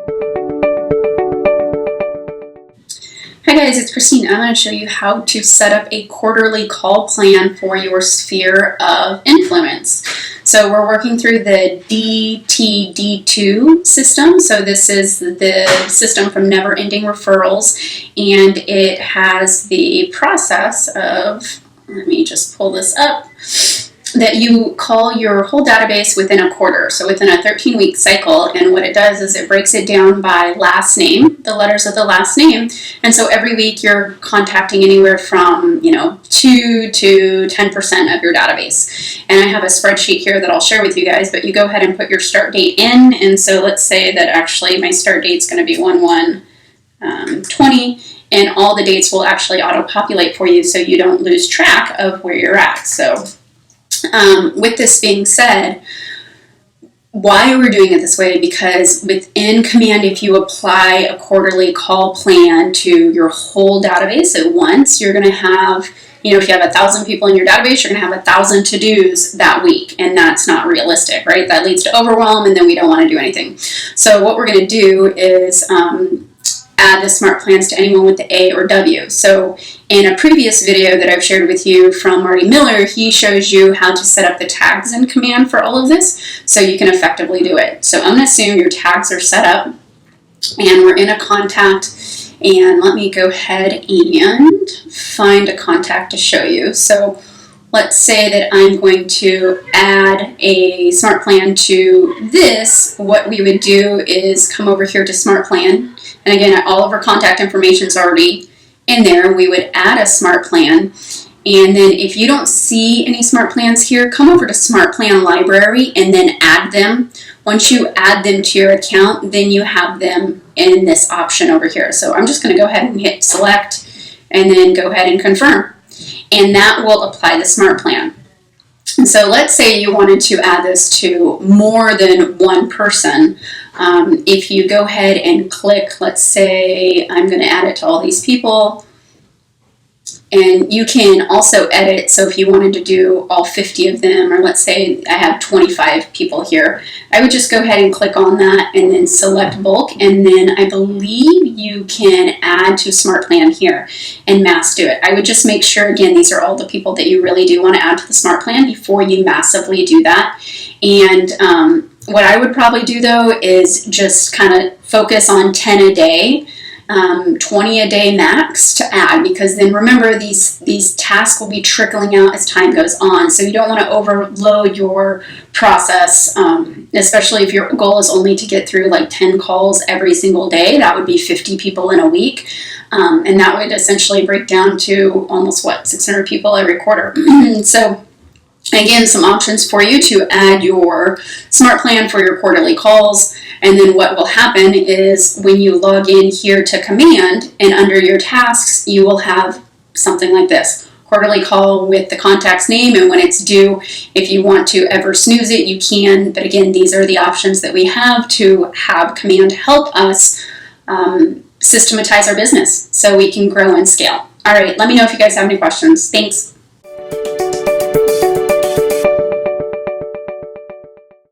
Hi guys, it's Christine. I'm going to show you how to set up a quarterly call plan for your sphere of influence. So we're working through the DTD2 system. So this is the system from Never Ending Referrals, and it has the process of, let me just pull this up, that you call your whole database within a quarter, so within a 13-week cycle. And what it does is it breaks it down by last name, the letters of the last name. And so every week you're contacting anywhere from 2 to 10% of your database. And I have a spreadsheet here that I'll share with you guys, but you go ahead and put your start date in. And so let's say that actually my start date is going to be 1/1/20, and all the dates will actually auto-populate for you so you don't lose track of where you're at. So with this being said, why we're doing it this way, because within Command, if you apply a quarterly call plan to your whole database at once, you're going to have, if you have 1,000 people in your database, you're going to have 1,000 to-dos that week, and that's not realistic, right? That leads to overwhelm, and then we don't want to do anything. So what we're going to do is add the smart plans to anyone with the A or W. So in a previous video that I've shared with you from Marty Miller, he shows you how to set up the tags in Command for all of this so you can effectively do it. So I'm going to assume your tags are set up and we're in a contact, and let me go ahead and find a contact to show you. So let's say that I'm going to add a smart plan to this. What we would do is come over here to smart plan. And again, all of our contact information is already in there. We would add a smart plan. And then if you don't see any smart plans here, come over to Smart Plan Library and then add them. Once you add them to your account, then you have them in this option over here. So I'm just going to go ahead and hit select and then go ahead and confirm. And that will apply the smart plan. And so let's say you wanted to add this to more than one person. If you go ahead and click, let's say I'm going to add it to all these people, and you can also edit. So if you wanted to do all 50 of them, or let's say I have 25 people here, I would just go ahead and click on that and then select bulk, and then I believe you can add to smart plan here and mass do it. I would just make sure, again, these are all the people that you really do want to add to the smart plan before you massively do that. And what I would probably do though is just kind of focus on 10 a day, 20 a day max to add, because then remember these tasks will be trickling out as time goes on. So you don't want to overload your process, especially if your goal is only to get through like 10 calls every single day. That would be 50 people in a week. And that would essentially break down to almost 600 people every quarter. So again, some options for you to add your smart plan for your quarterly calls. And then what will happen is when you log in here to Command and under your tasks, you will have something like this. Quarterly call with the contact's name and when it's due. If you want to ever snooze it, you can. But again, these are the options that we have to have Command help us systematize our business so we can grow and scale. All right, let me know if you guys have any questions. Thanks.